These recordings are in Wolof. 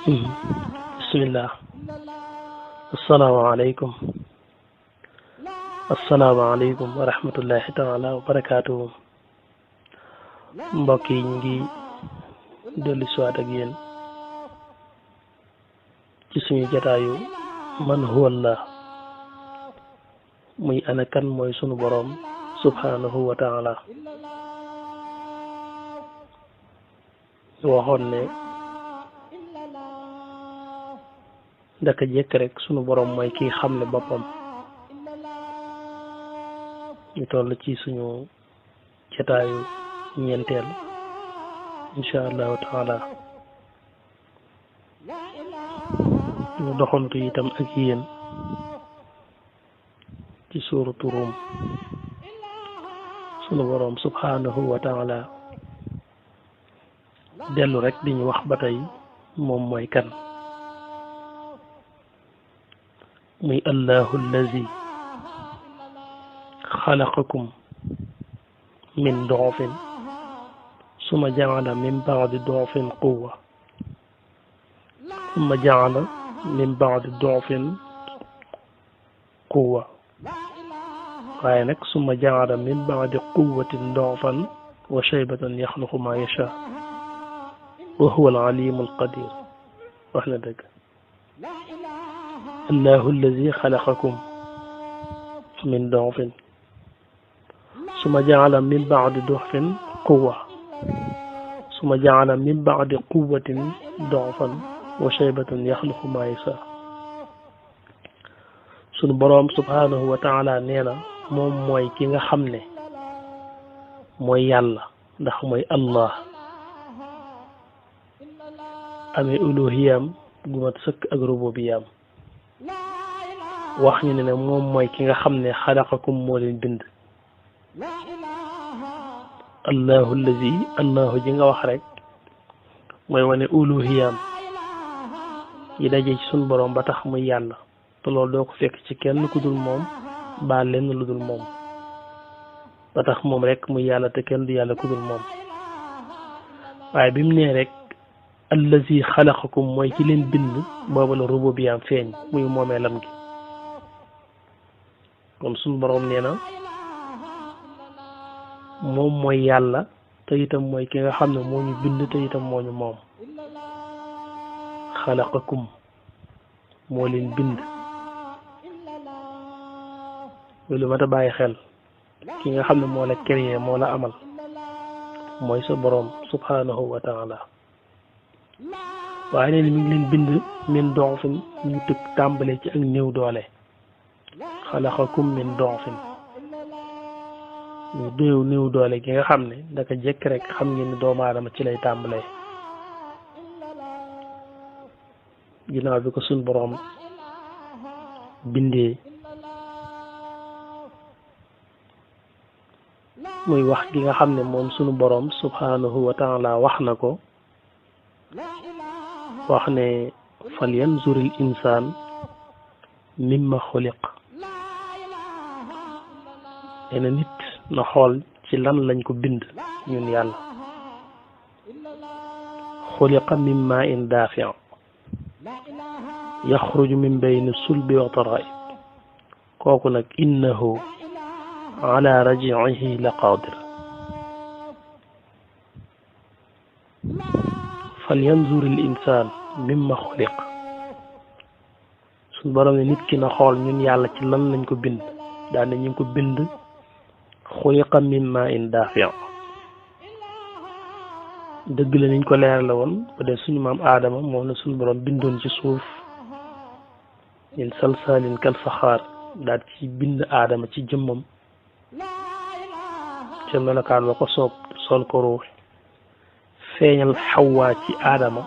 bismillah. asalaamaaleykum asalaamaaleykum wa rahmatullahi taala wa barakaatuhu. mbokk yi ñu ngi dellu siwaat ak yéen ci suñu jataayu man huwa allah, muy ana kan mooy sunu boroom subhanahu wa taala. waxoon ne ndaka jekk rek sunu boroom mooy kii xam ne boppam. ñu toll ci suñu jataayu ñeenteel insha allahu taala. ñu doxantu itam ak yéen ci suuratu Rum. sunu boroom subhanahu wa taala dellu rek di ñu wax ba tey moom mooy kan. muy allahu allazi xalaqakum min doofin summa jaala min baadi doofin quwwa summa jaala min baadi doofin quwwa waaye nag summa jaala min baadi quwwatin doofan wa shaybatan yaxluqu ma yasha wa huwa al-alimu al-qadir. wax na dëgg. allahu allazi xalaqakum min doofin summa jaala min baadi doofin quwwa summa jaala min baadi quwwatin doofan wa shaybatan yaxluqu ma yasha. sunu boroom subhanahu wa taala nee na moom mooy ki nga xam ne mooy yàlla, ndax mooy allah, amee uluhiyam gu mat sëkk ak rububiyam. wax ñu ne moom mooy ki nga xam ne xalaqakum moo leen bind. allahu allazi, allahu ji nga wax rek mooy wane uluhiyam yi daje ci sunu boroom ba tax muy yàlla, te loolu doo ko fekk ci kenn ku dul moom ba lenn lu dul moom, ba tax moom rek muy yàlla te kenn du yàlla ku dul moom. waaye bi mu nee rek allazi xalaqakum mooy ci leen bind, boobu la rububiyam feeñ, muy moomeelam gi. comme suñu boroom nee na moom mooy yàlla te itam mooy ki nga xam ne moo ñu bind te itam moo ñu moom. xalaqakum moo leen bind. lu mat a bàyyi xel, ki nga xam ne moo la créé moo la amal mooy sa boroom subhanahu wa taala. waaye nee na mi ngi leen bind min doofin, ñu tëg tàmbale ci ak néew doole. xalaqakum min doofin, ñu néew doole gi nga xam ne daka jekk rek xam ngeen ni doomu aadama ci lay tàmbalee. ginnaaw bi ko suñ boroom bindee, muy wax gi nga xam ne moom sunu boroom subhanahu wa taala wax na ko, wax ne fal yanzuril insaan mimma xuliq. nee na nit na xool ci lan lañ ko bind ñun yàlla. xuliqa min maa in daafi' yaxruju min bayni sulbi wa taraa'ib. kooku nag innahu ala raji'ihi la qaadir. fal yanzuril insaan mimma xuliq. suñu borom ne nit ki na xool ñun yàlla ci lan lañ ko bind. daane ñu ngi ko bind xuliqa min maa in daafi'. dëgg la niñ ko leer la woon ba dee suñu maam aadama moom la suñu borom bindoon ci suuf min salsaalin kal faxaar, daal ci bind aadama ci jëmmam ca melokaan ba ko soob, sol ko ruux. feeñal xawwaa ci aadama.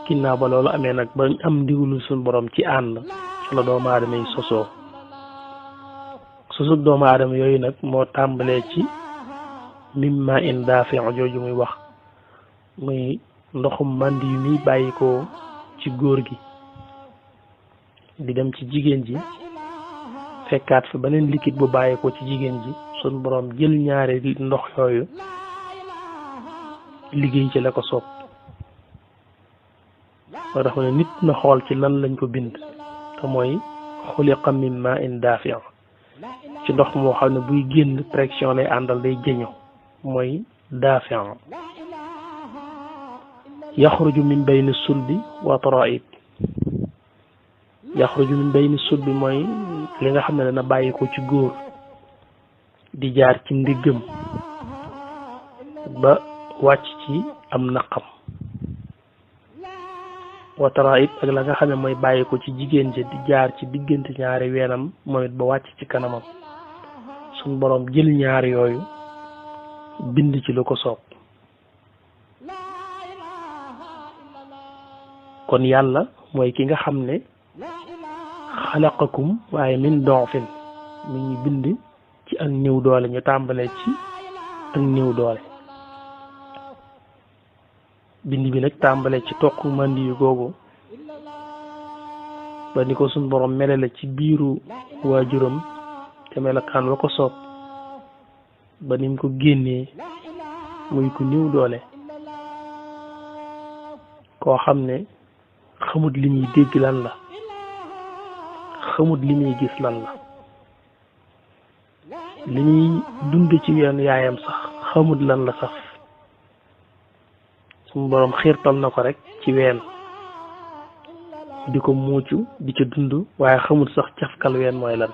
ginnaaw ba loolu amee nag ba am ndigalu suñu borom ci ànd ca la doomu aadama yi sosoo. sosug doomu aadama yooyu nag moo tàmbalee ci mimma in daafi' jooju muy wax, muy ndoxum màndi yu muy bàyyi ko ci góor gi di dem ci jigéen ji, fekkaat fa beneen liquide bu bàyyi ko ci jigéen ji. sun borom jël ñaari ndox yooyu liggéey ci la ko soob. moo tax ne nit na xool ci lan lañ ko bind te mooy xuliqa min ma'in daafi' ci ndox moo xam ne buy génn pression lay àndal day jëño mooy daafi' yaxruju min bayni sulbi wa tara'ib yaxruju min bayni sulbi mooy li nga xam ne dana bàyyi ko ci góor di jaar ci ndiggam ba wàcc ci am naqam wa tara'ib ak la nga xam ne mooy bàyyi ko ci jigéen ji di jaar ci diggante ñaari weenam moom it ba wàcc ci kanamam suñ boroom jël ñaari yooyu bind ci lu ko soob kon yàlla mooy ki nga xam ne xalaqakum waaye min doofin mi ñu bind ci ak néew doole ñu tàmbalee ci ak néew doole bind bi nag tàmbalee ci toq mandi yu googu ba ni ko suñ borom mele la ci biiru waajuram te melokaan wa ko soob ba ni mu ko génnee muy ku néew doole koo xam ne xamut li muy dégg lan la xamut li muy gis lan la li muy dund ci ween yaayam sax xamut lan la saf suñu boroom xiirtal na ko rek ci ween di ko muucu di ca dund waaye xamut sax cafkal ween mooy lan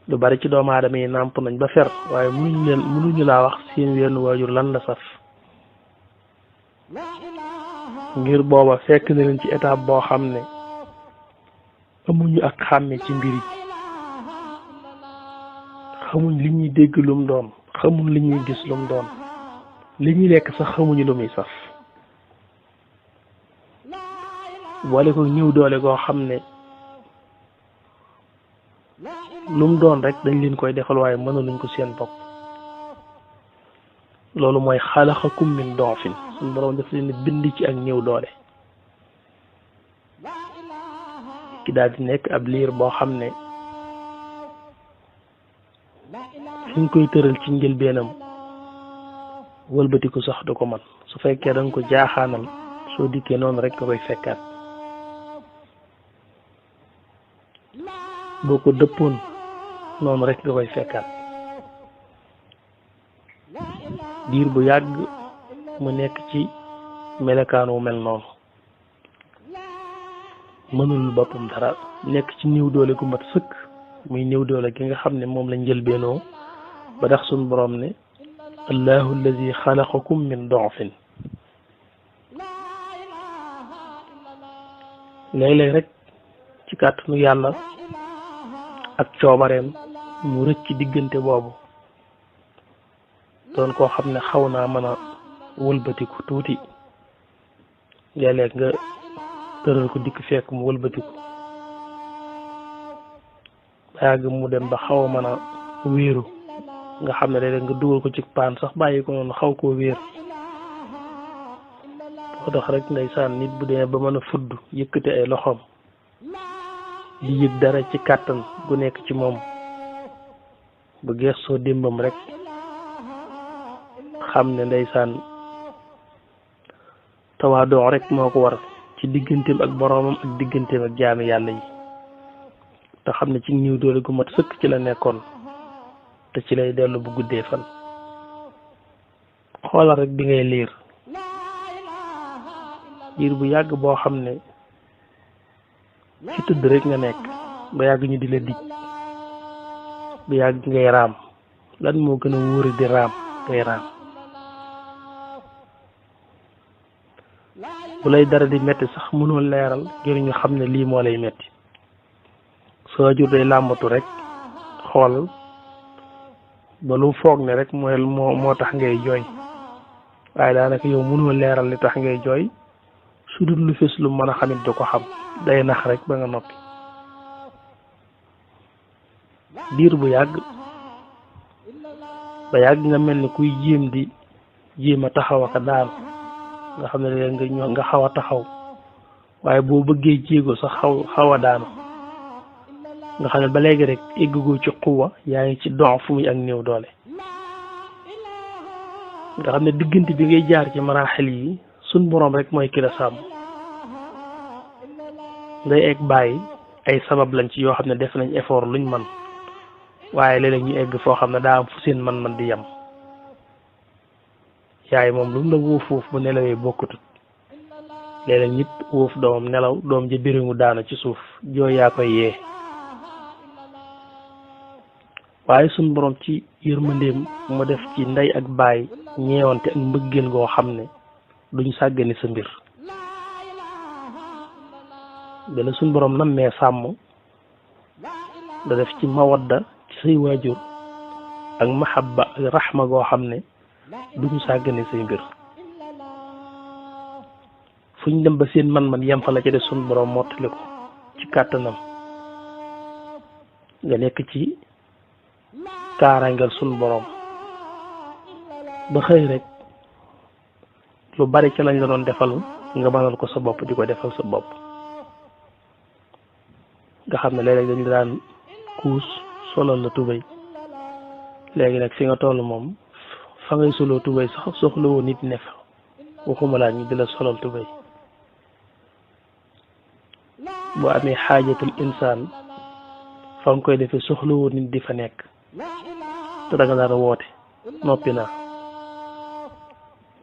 lu bari ci doomu aadama yi nàmp nañ ba fer waaye mënuñu laa wax seen weenu waajur lan la saf ngir booba fekk na leen ci étape boo xam ne amuñu ak xàmme ci mbir yi xamuñ li ñuy dégg lum doon xamuñ li ñuy gis lum doon li ñuy lekk sax xamuñu lu muy saf boole ko ñëw doole goo xam ne lum doon rek dañ leen koy defal waaye mënaluñ ko seen bopp loolu mooy xalaqakum min doofin suñu borom daf leen bind ci ak ñëw doole ki daal di nekk ab liir boo xam ne fi ñu koy tëral ci njëlbeenam wëlbatiku sax du ko man su fekkee da nga ko jaaxaanal soo dikkee noonu rek nga koy fekkaat boo ko dëppoon noonu rek nga koy fekkaat diir bu yàgg mu nekk ci melokaan wu mel noonu mënul boppam dara nekk ci néew doole gu mat sëkk muy néew doole gi nga xam ne moom la njëlbeenoo ba tax suñ boroom ne allahu alladi xalaqakum min doofin léeg-léeg rek ci kàttanu yàlla ak coobareem mu rëcc ci diggante boobu doon koo xam ne xaw naa mën a wëlbatiku tuuti léeg-léeg nga tëral ko dikk fekk mu wëlbatiku ba yàgg mu dem ba xaw a mën a wéeru nga xam ne léeg-léeg nga dugal ko ci paan sax bàyyi ko noonu xaw koo wéer boo tax rek ndeysaan nit bu demee ba mën a fudd yëkkati ay loxoom di yëg dara ci kàttan gu nekk ci moom bu gëstoo démbam rek xam ne ndeysaan tawaadoo rek moo ko war ci digganteem ak boroomam ak digganteem ak jaami yàlla yi te xam ne ci ñëw doole gu mat sëkk ci la nekkoon te ci lay dellu bu guddee fan xoolal rek bi ngay liir bu yàgg boo xam ne ci tëdd rek nga nekk ba yàgg ñu di la dij ba yàgg ngay raam lan moo gën a wóori di raam ngay raam bu lay dara di metti sax mënoo leeral ngir ñu xam ne lii moo lay metti soo jur day làmbatu rek xool ba lu foog ne rek moo tax ngay jooy waaye daanaka yow mënoo leeral li tax ngay jooy su dul lu fës lu mën a xamit du ko xam day nax rek ba nga noppi diir bu yàgg ba yàgg nga mel ni kuy jéem a taxaw ak daanu nga xam ne léegi nga xaw a taxaw waaye boo bëggee jéego sax xaw a daanu nga xam ne ba léegi rek eggagoo ci xuwa yaa ngi ci don fu muy ak néew doole nga xam ne diggante bi ngay jaar ci maraaxil yi suñ borom rek mooy ki la sàmm nday egg bàyyi ay sabab lañ ci yoo xam ne def nañ effort luñ man waaye léeg-léeg ñu egg foo xam ne daa am fu seen man-man di yem yaay moom lu mu la wóof foofu bu nelawee bokkutut léeg-léeg nit wóof doomam nelaw doom ja biriŋu daanu ci suuf jooy yaa koy yee waaye suñ borom ci yërmandeem mu def ci ndey ak baay ñeewante ak mbëggeel goo xam ne duñ sàggani sa mbir dala suñ borom nammee sàmm da def ci mawadda ci say waajur ak mahabba ak raxma goo xam ne duñu sàggani say mbir fuñ dem ba seen man-man yem fa la ca def suñ borom mottali ko ci kàttanam nga nekk ci kaaraangal suñ borom ba xëy rek lu bari ci lañ la doon defal nga mënal ko sa bopp di ko defal sa bopp nga xam ne léeg-léeg dañu daan kuus solal la tubéy léegi nag fi nga toll moom fa ngay soloo tubéy sax soxla woo nit ne fa waxuma laa ñu di la solal tubéy boo amee xaajatul insaan fa nga koy defee soxla woo nit di fa nekk te da nga daan woote noppi naa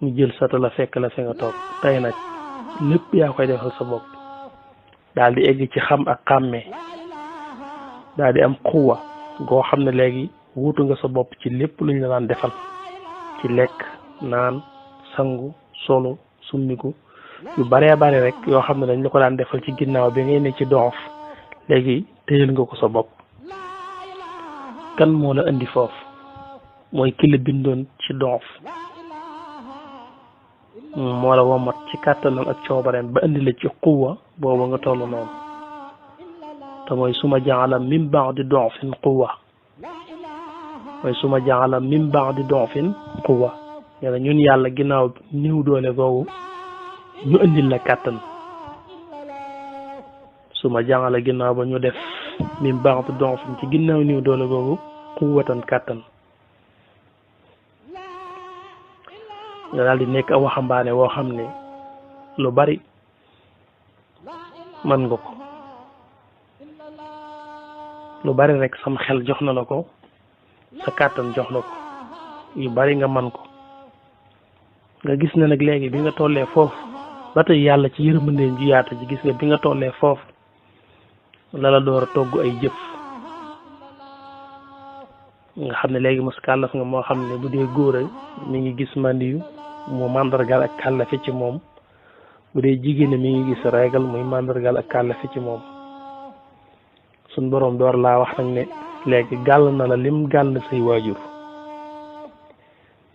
ñu jël sata la fekk la fi nga toog tey nag lépp yaa koy defal sa bopp daal di egg ci xam ak xàmmee daal di am xuwa goo xam ne léegi wuutu nga sa bopp ci lépp luñ la daan defal ci lekk naan sangu solo summiku yu baree bari rek yoo xam ne dañ la ko daan defal ci ginnaaw bi ngay ne ci doof léegi téyel nga ko sa bopp kan moo la indi foofu mooy ki la bindoon ci doof moo la womat ci kàttanam ak coobareem ba indi la ci quwa boobu nga toll noonu te mooy suma jaala min ba'di du'fin quwa mooy suma jaala min ba'di du'fin quwa nee na ñun yàlla ginnaaw néew doole googu ñu indil la kàttan suma jaala ginnaaw ba ñu def min ba'di du'fin ci ginnaaw néew doole googu quwwatan kàttan nga daal di nekk a waxambaane woo xam ne lu bari mën nga ko lu bari rek sam xel jox na la ko sa kàttan jox la ko yu bari nga man ko nga gis ne nag léegi bi nga tollee foofu ba tey yàlla ci yërmandeem ju yaata ji gis nga bi nga tollee foofu la la door a togg ay jëf nga xam ne léegi mos kàllaf nga moo xam ne bu dee góor mi ngi gis mandiyu mu màndargal ak kàllafe ci moom bu dee jigéen mi ngi gis régal muy màndargal ak kàllafe ci moom suñ boroom door laa wax nag ne léegi gàll na la lim gàll say waajur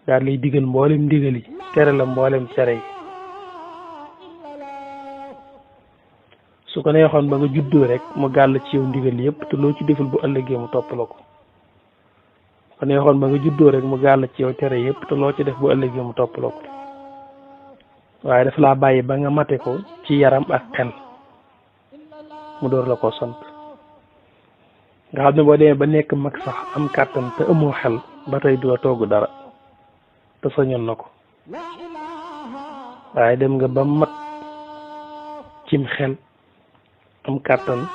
daal lay digal mboolem ndigal yi tere la mboolem tere yi su ko neexoon ba nga juddoo rek mu gàll ci yow ndigal yëpp te loo ci deful bu ëllëgee mu topp la ko kon neexoon ba nga juddoo rek mu gàll ci yow tere yëpp te loo ci def bu ëllëgee mu topp la ko waaye daf laa bàyyi ba nga mate ko ci yaram ak xel mu door la ko sant nga xam ne boo demee ba nekk mag sax am kàttan te amoo xel ba tey du la togg dara te sañoon na ko waaye dem nga ba mat cim xel am kàttan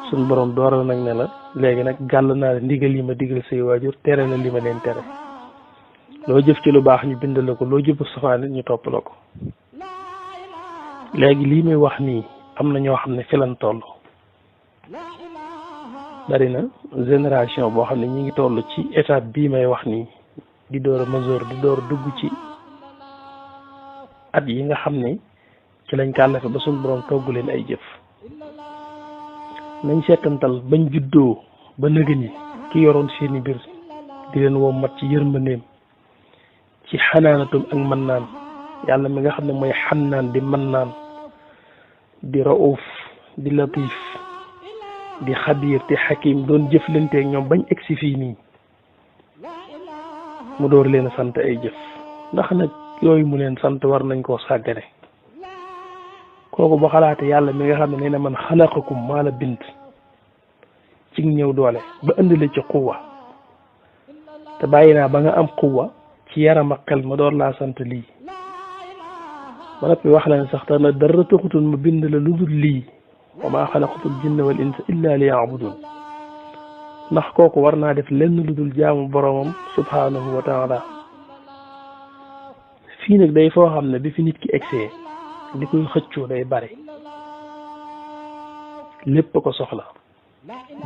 suñ borom dooral nag ne la léegi nag gàll naa la ndigal yi ma digal say waajur tere la li ma leen tere loo jëf ci lu baax ñu bind la ko loo jëf safaan ñu topp la ko léegi lii may wax nii am na ñoo xam ne fi lañ toll bari na génération boo xam ne ñi ngi toll ci étape bii may wax nii di door a majeur di door dugg ci at yi nga xam ne ci lañ kàllafe ba suñ borom togg leen ay jëf nañ seetantal bañ juddoo ba nëgën yi ki yoroon seeni mbir di leen woo mat ci yërmandeem ci xanaanatum ak mën naan yàlla mi nga xam ne mooy xannaan di mën naan di rauf di latif di xabiir di xakim doon jëflanteeg ñoom bañ egsi fii nii mu door leen sant ay jëf ndax nag yooyu mu leen sant war nañ koo sàggane kooku ba xalaate yàlla mi nga xam ne nee na man xalaqakum maa la bind ci ñëw doole ba indi la ci xuwa te bàyyi naa ba nga am xuwa ci yaram ak xel ma door laa sant lii ba noppi wax la ne sax te na dara taxutul ma bind la lu dul lii wa maa xalaqtul jinna wal insa illa li yaabudun ndax kooku war naa def lenn lu dul jaamu boromam subhanahu wa taala fii nag day foo xam ne bi fi nit ki egsee li koy xëccoo day bare lépp ko soxla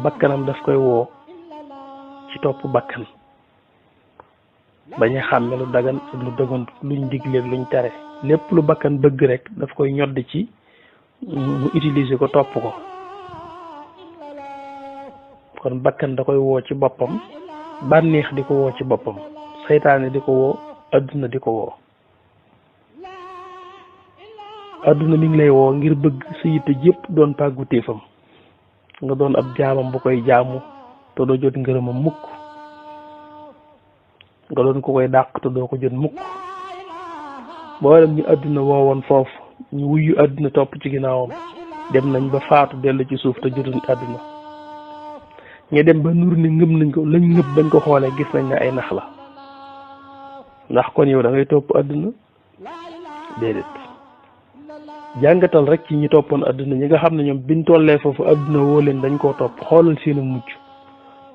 bakkanam daf koy woo ci topp bakkan bañ a xàmme lu dagan ak lu dëggantu luñ digle luñ tere lépp lu bakkan bëgg rek daf koy ñodd ci mu utiliser ko topp ko kon bakkan da koy woo ci boppam bànneex di ko woo ci boppam seytaane di ko woo adduna di ko woo adduna mi ngi lay woo ngir bëgg sa yitte jépp doon pàggu téefam nga doon ab jaamam bu koy jaamu te doo jot ngërëmam mukk nga doon ko koy dàq te doo ko jot mukk mboolem ñu adduna woowoon foofu ñu wuyu adduna topp ci ginnaawam dem nañ ba faatu dellu ci suuf te jotuñ adduna ñu dem ba nur ni ngëm nañ ko lañ ngëb bañ ko xoolee gis nañ ne ay nax la ndax kon yow da ngay topp adduna déedéet jàngatal rek ci ñi toppoon adduna ñi nga xam ne ñoom biñ tollee foofu adduna woo leen dañ koo topp xoolal seenu mucc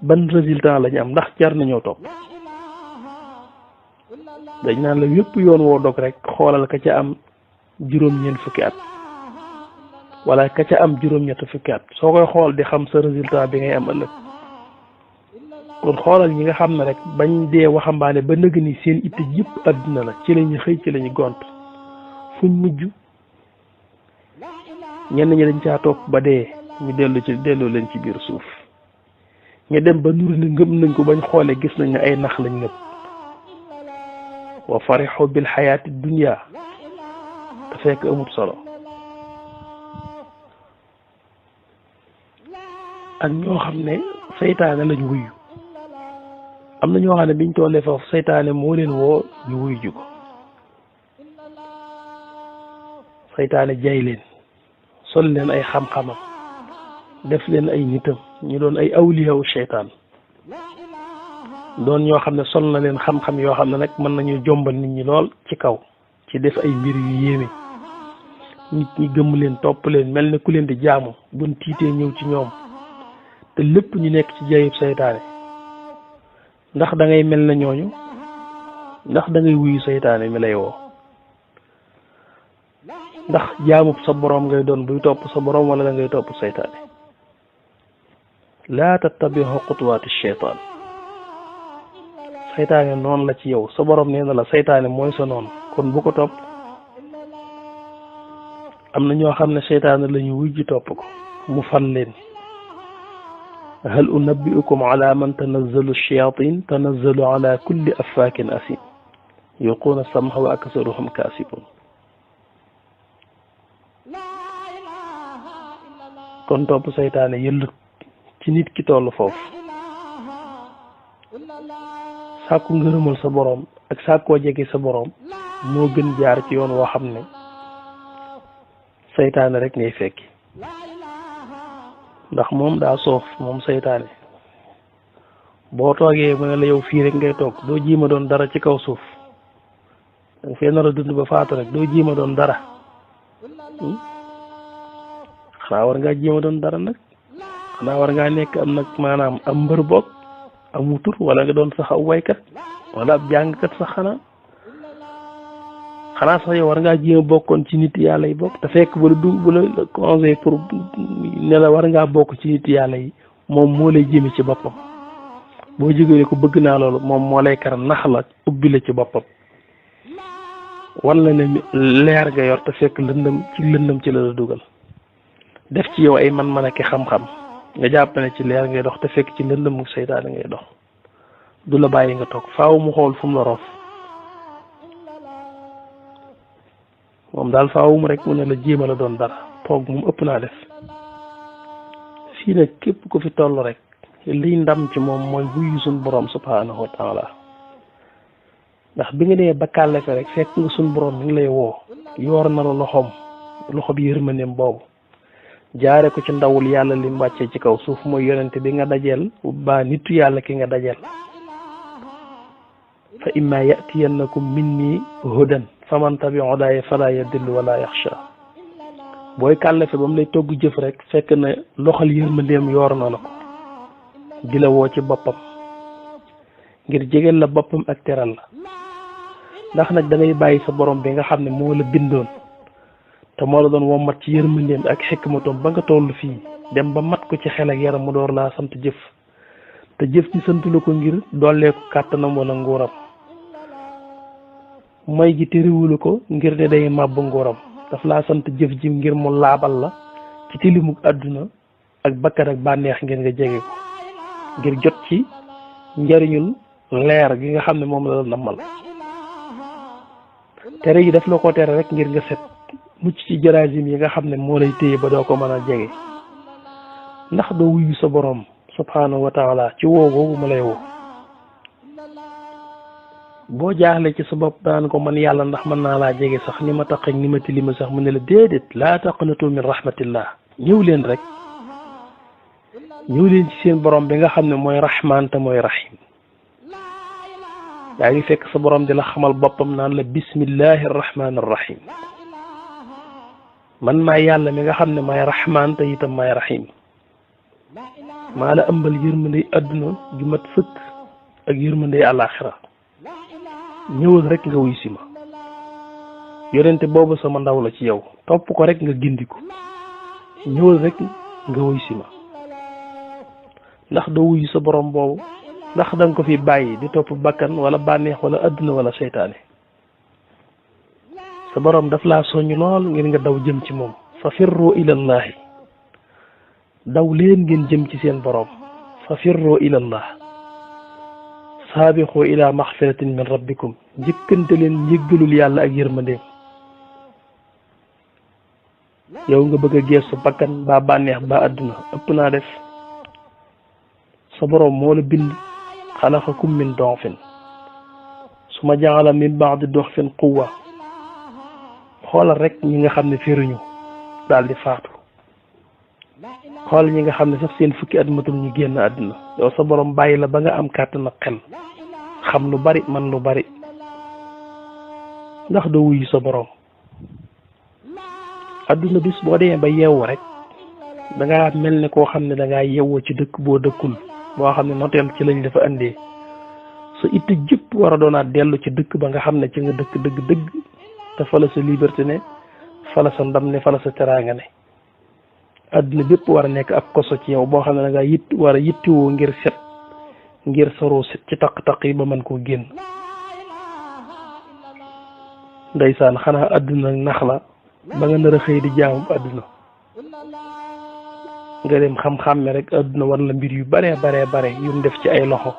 ban résultat lañu am ndax jar nañoo topp dañ naan la yépp yoon woo dog rek xoolal ka ca am juróom-ñeent fukki at wala ka ca am juróom-ñett fukki at soo koy xool di xam sa résultat bi ngay am ëllëg kon xoolal ñi nga xam ne rek bañ dee waxambaane ba nëg ni seen itte yëpp adduna la ci lañu xëy ci lañu gont fuñ mujj ñenn ñi dañ caa topp ba dee ñu delloo leen ci biir suuf ñu dem ba nuru ni ngëm nañ ko bañ xoole gis nañ ne ay nax lañ ngëp wa farixu bil xayaati dunya te fekk amut solo ak ñoo xam ne seytaane lañ wuyu am na ñoo xam ne biñ tollee foofu seytaane moo leen woo ñu wuyu ji ko seytaane jay leen sol leen ay xam-xamam def leen ay nitam ñu doon ay awliyawu seytaan doon ñoo xam ne sol na leen xam-xam yoo xam ne nag mën nañu jombal nit ñi lool ci kaw ci def ay mbir yu yéeme nit ñi gëm leen topp leen mel ne ku leen di jaamu buñ tiitee ñëw ci ñoom te lépp ñu nekk ci jayib seytaane ndax da ngay mel na ñooñu ndax da ngay wuyu seytaane mi lay woo ndax jaamub sa borom ngay doon buy topp sa borom wala da ngay topp seytaane laa tattabi'u xutuwaati sheytaan seytaane noonu la ci yow sa borom nee na la seytaane mooy sa noonu kon bu ko topp am na ñoo xam ne seytaane la ñu wujji topp ko mu fan leen hal unabbi'ukum ala man tanazzalu shayatin tanazzalu ala kulli affaakin asim yulquuna sam'a wa aksaruhum kaasibun kon topp seytaane yëllut ci nit ki toll foofu sàkku ngërëmal sa boroom ak sàkkoo jege sa boroom moo gën jaar ci yoon woo xam ne seytaane rek ngay fekki ndax moom daa soof moom seytaane boo toogee mu ne la yow fii rek ngay toog doo jiima doon dara ci kaw suuf danga fee nar a dund ba faatu rek doo jiima doon dara xanaa war ngaa jéem a doon dara nag xanaa war ngaa nekk am nag maanaam am mbër boog am wutur wala nga doon sax aw waykat wala ab jàngkat sax xanaa sax yow war ngaa jéem a bokkoon ci nit yàlla yi bokk te fekk bu la conseil pour ne la war ngaa bokk ci nit yàlla yi moom moo lay jëme ci boppam boo jógee ko bëgg naa loolu moom moo lay kar nax la ubbi la ci boppam wan la ne leer nga yor te fekk lëndëm ci la la dugal def ci yow ay man-man ak xam-xam nga jàpp ne ci leer ngay dox te fekk ci lëndëm mu seytaane ngay dox du la bàyyi nga toog faaw mu xool fu mu la roof moom daal faaw mu rek mu ne la jéema la doon dara toog moom ëpp naa def fii nag képp ku fi toll rek liy ndam ci moom mooy wuyu suñ borom subhanahu wa taala ndax bi nga dee ba kàlle ko rek fekk nga suñ borom mi ngi lay woo yoor na la loxo bi yërmandeem boobu jaare ko ci ndawul yàlla lim wàccee ci kaw suuf mooy yonente bi nga dajeel ba nitu yàlla ki nga dajeel fa imma yatiyannakum minni hudan faman tabi'a hudaaya fala yadillu wala yaxsha booy kàllafe ba mu lay togg jëf rek fekk na loxal yërmandeem yoor na la ko di la woo ci boppam ngir jegeel la boppam ak teral la ndax nag da ngay bàyyi sa borom bi nga xam ne moo la bindoon te moo la doon wommat ci yërmandeem ak xikmatoom ba nga toll fii dem ba mat ko ci xel ak yaram mu door laa sant jëf te jëf ci sant la ko ngir dollee ko kàttanam wala nguuram may gi tëriwulu ko ngir ne day màbb nguuram daf laa sant jëf ji ngir mu laabal la ci tilimuk àdduna ak bakkan ak bànneex ngir nga jege ko ngir jot ci njariñul leer gi nga xam ne moom la la nammal tere yi daf la ko tere rek ngir nga set mucc ci jarasim yi nga xam ne moo lay téye ba doo ko mën a jege ndax doo wuyu sa borom subhanahu wa taala ci woo boobu ma lay woo boo jaaxle ci sa bopp daan ko man yàlla ndax mën naa laa jege sax ni ma taq ak ni ma tilima sax mu ne la déedéet laa taqnatu min rahmatillah ñëw leen rek ñëw leen ci seen borom bi nga xam ne mooy rahman te mooy rahim yaa ngi fekk sa borom di la xamal boppam naan la bismillahi arrahmani arrahim man maay yàlla mi nga xam ne maay rahman te itam maay rahim maa la ëmbal yërmandey adduna ju mat sëkk ak yërmandey àllaaxira ñëwal rek nga wuy si ma yonente boobu sama ndaw la ci yow topp ko rek nga gindiku ñëwal rek nga wuy si ma ndax doo wuyu sa borom boobu ndax danga ko fi bàyyi di topp bakkan wala bànneex wala adduna wala seytaane sa borom daf laa soññ lool ngir nga daw jëm ci moom fa firru ilallahi daw leen ngeen jëm ci seen borom fa firru ilallah saabiqu ila maxfiratin min rabbikum njëkkante leen njëggalul yàlla ak yërmandeem yow nga bëgg a geesu bakkan ba bànneex ba adduna ëpp naa def sa borom moo la bind xalaqakum min doxfin suma jaala min baadi doxfin quwwa xoolal rek ñi nga xam ne féruñu daal di faatu xool ñi nga xam ne sax seen fukki at matul ñu génn àdduna yow sa borom bàyyi la ba nga am kàttan ak xel xam lu bari man lu bari ndax doo wuyu sa borom àdduna bis boo demee ba yeewu rek da ngaa mel ne koo xam ne da ngaa yeewoo ci dëkk boo dëkkul boo xam ne noteel ci lañ dafa andee sa itte jëpp war a doonaat dellu ci dëkk ba nga xam ne ci nga dëkk dëgg te fa la sa liberté ne fa la sa ndam ne fa la sa teraanga ne àdduna bépp war a nekk ab koso ci yow boo xam ne da ngaa war a yittewoo ngir set ngir soroo set ci taq-taq yi ba mën koo génn ndeysaan xanaa àdduna nax la ba nga nar a xëy di jaamu àdduna nga dem xam-xam ne rek àdduna war la mbir yu bare yu mu def ci ay loxo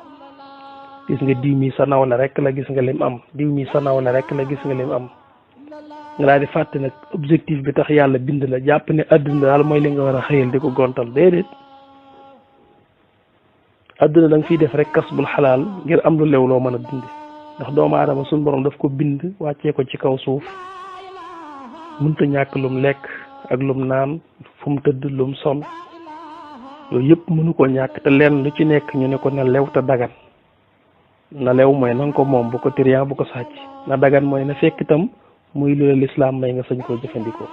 gis nga diw mi sa nawle rek la gis nga lim am diw mi sa nawle rek la gis nga lim am nga daal di fàtte nag objectif bi tax yàlla bind la jàpp ne àdduna daal mooy li nga war a xëyal di ko gontal déedéet àdduna da nga fiy def rek kasbul xalaal ngir am lu lew loo mën a dund ndax doomu aadama suñu borom daf ko bind wàccee ko ci kaw suuf mënta ñàkk lum lekk ak lum naan fu mu tëdd lum sol yooyu yëpp mënu ko ñàkk te leen lu ci nekk ñu ne ko na lew te dagan na lew mooy na nga ko moom bu ko trian bu ko sàcc na dagan mooy na fekk itam muy lu la lislaam may nga sañ koo jëfandikoo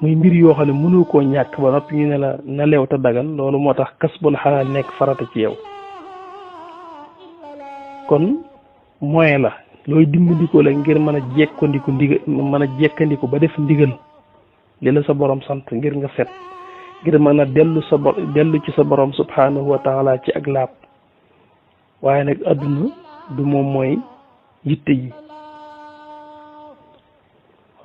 muy mbir yoo xam ne mënu koo ñàkk ba noppi ñu ne la na lew te dagan loolu moo tax kasbul xalaal nekk farata ci yow kon moyen la looy dimbandikoo la ngir mën a jekkandiku ba def ndigal li la sa borom sant ngir nga set ngir mën a dellu ci sa borom subhanahu wa taala ci ak laab waaye nag adduna du moom mooy yitte yi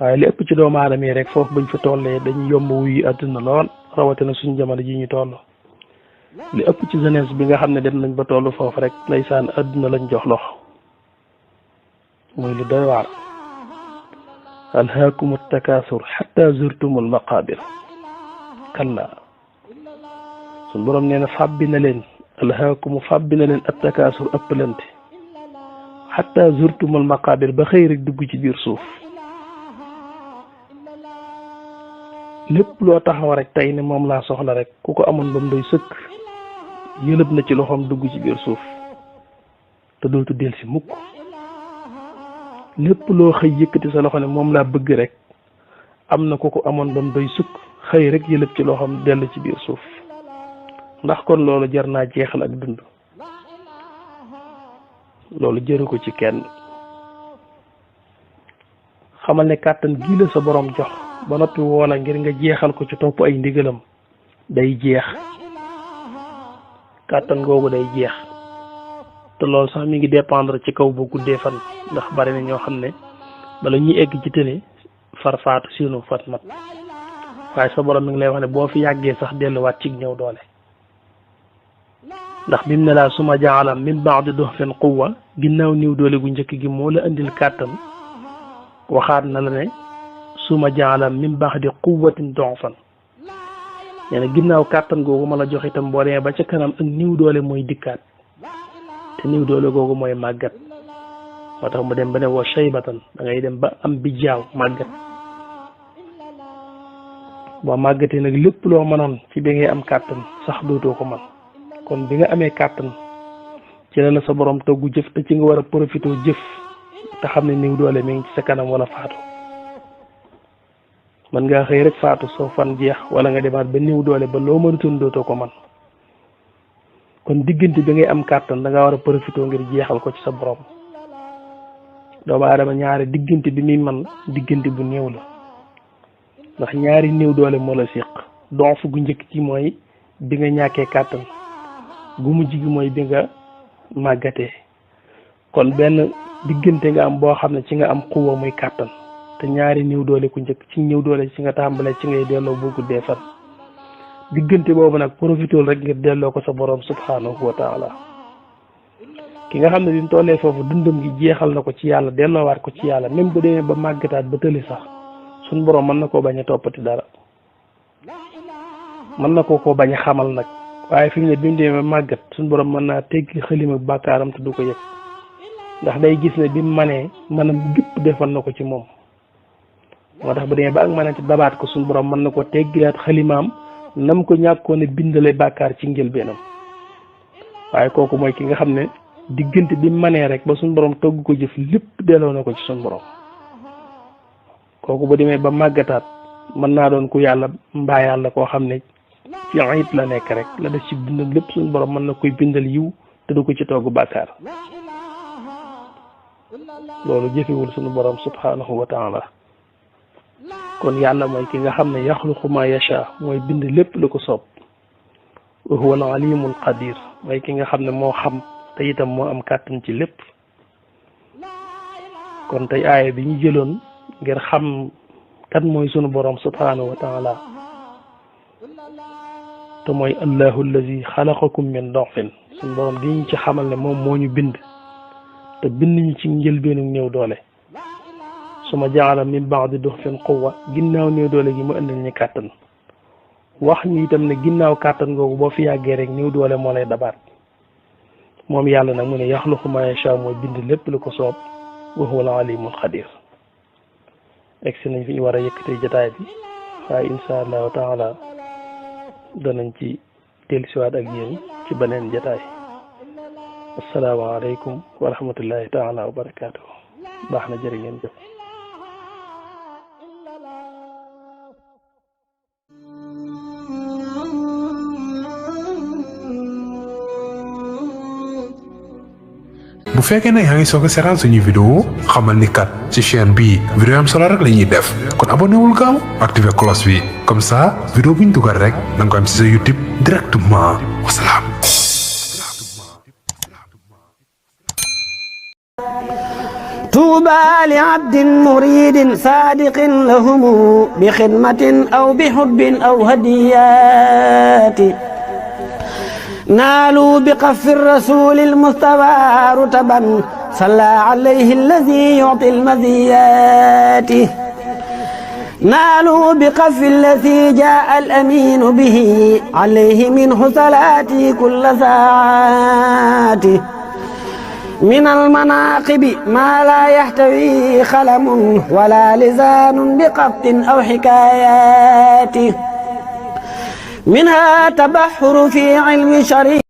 waaye li ëpp ci doomu aadama yi rek foofu buñ fa tollee dañuy yomb wuyu adduna lool rawatina suñu jamono ji ñu toll li ëpp ci jeunesse bi nga xam ne dem nañ ba toll foofu rek ndeysaan adduna lañ jox loxo muy lu doy waar alhaakumu takaasur xatta zurtumul maqaabir kalla suñ borom nee na fàbbi na leen alhaakumu fàbbi na leen attakaasur ëppalante xatta zurtumul maqaabir ba xëy rek dugg ci biir suuf lépp loo taxaw rek tey ne moom laa soxla rek ku ko amoon ba mu doy sëkk yëlëb na ci loxoom dugg ci biir suuf te dootu del si mukk lépp loo xëy yëkkati sa loxo ne moom laa bëgg rek am na ko ko amoon ba mu doy sukk xëy rek yëlëb ci loxoom dellu ci biir suuf ndax kon loolu jar naa jeexal ak dund loolu jëru ko ci kenn xamal ne kàttan gii la sa borom jox ba noppi woola ngir nga jeexal ko ci topp ay ndigalam day jeex kàttan googu day jeex te loolu sax mi ngi dépendre ci kaw bu guddee fan ndax bari na ñoo xam ne bala ñuy egg ci tëne far faatu siinu fat mat waaye sa borom mi ngi lay wax ne boo fi yàggee sax delluwaat ci ñëw doole ndax bimu ne laa suma jaalam min ba'di duhfin quwwa ginnaaw niw doole gu njëkk gi moo la andil kàttan waxaat na la ne suma jaalam min ba'di quwwatin du'fan nee na ginnaaw kàttan googu ma la jox itam boo demee ba ca kanam ak niw doole mooy dikkaat te niw doole googu mooy màggat moo tax mu dem ba ne wa shaybatan da ngay dem ba am bi jaaw màggat boo màggatee nag lépp loo mënoon ci bi ngay am kàttan sax dootoo ko man kon bi nga amee kàttan ci la sa borom toggu jëf te ci nga war a profité jëf te xam ne niw doole mi ngi ci sa kanam wala faatu man ngaa xëy rek faatu soo fan jeex wala nga demaat ba niw doole ba loo mënutoon dootoo ko man kon diggante bi ngay am kàttan da ngaa war a profité ngir jeexal ko ci sa borom doomu aadama ñaari diggante bi muy man diggante bu néew la ndax ñaari néew doole moo la séq donc gu njëkk ci mooy bi nga ñàkkee kàttan gu mujj gi mooy bi nga màggatee kon benn diggante nga am boo xam ne ci nga am xuwa muy kàttan te ñaari néew doole ku njëkk ci néew doole ci nga tàmbalee ci ngay delloo bu guddee fan diggante boobu nag profitool rek ngir delloo ko sa borom subhanahu wa taala ki nga xam ne bi mu tollee foofu dundam gi jeexal na ko ci yàlla delloowaat ko ci yàlla même bu demee ba màggataat ba tëli sax suñ borom mën na koo bañ a toppati dara mën na koo bañ a xamal nag waaye fi mu ne bi mu demee ba màggat suñ borom mën naa teggi xalima bàkkaaram te du ko yëg ndax day gis ne bi mu manee manam gépp defal na ko ci moom moo tax bu demee ba ak manati dabaat ko suñ borom mën na ko teggilaat xalimaam nam ko ñàkkoon a bindale bàkkaar ci njëlbeenam waaye kooku mooy ki nga xam ne diggante bi manee rek ba suñ borom togg ko jëf lépp delloo na ko ci suñ borom kooku bu demee ba màggataat mën naa doon ku yàlla mbaa yàlla koo xam ne ci ayit la nekk rek la def ci bindam lépp suñ borom mën na koy bindal yiw te du ko ci togg bàkkaar loolu jëfewul suñu borom subhanahu wa taala kon yàlla mooy ki nga xam ne yaxluqu ma yasha mooy bind lépp lu ko soob wa huwa al alimul qadir mooy ki nga xam ne moo xam te itam moo am kàttan ci lépp kon tey aaya bi ñu jëloon ngir xam kan mooy sunu borom subhanahu wa taala te mooy allahu allazi xalaqakum min dofin sunu borom di ñu ci xamal ne moom moo ñu bind te bind ñu ci njëlbeenu néew doole suma jaala min baadi dofin quwwa ginnaaw néew doole gi mu indil ñu kàttan wax ñu itam ne ginnaaw kàttan googu boo fi yàggee rek néew doole moo lay dabaat moom yàlla nag mu ne yaxluqu ma yasha mooy bind lépp lu ko soob wa huwa al alimul xadir egsi nañ fi ñu war a yëkkatee jotaay bi waaye insha allahu taala danañ ci dellusiwaat ak yéen ci beneen jotaay asalaamaaleykum wa rahmatullahi taala wa barakaatu baax na jërë ngeen jëf bu fekkee ne yaa ngi soog a seetaan suñuy vidéo xamal ni kat ci chaîne bii vidéo am solo rek la ñuy def kon abonné wul gaaw activé cloche bi comme ça vidéo bu ñu dugal rek da nga ko am ci sa YouTube directement wasalaam. طوبى لعبد مريد صادق لهم بخدمة أو بحب أو هديات نالوا بقف الرسول المصطفى رتبا صلى عليه الذي يعطي المزيات نالوا بقف الذي جاء الأمين به عليه منه صلاتي كل ساعات من المناقب ما لا يحتوي خلم ولا لسان بقبط أو حكايات منها تبحر في علم شريع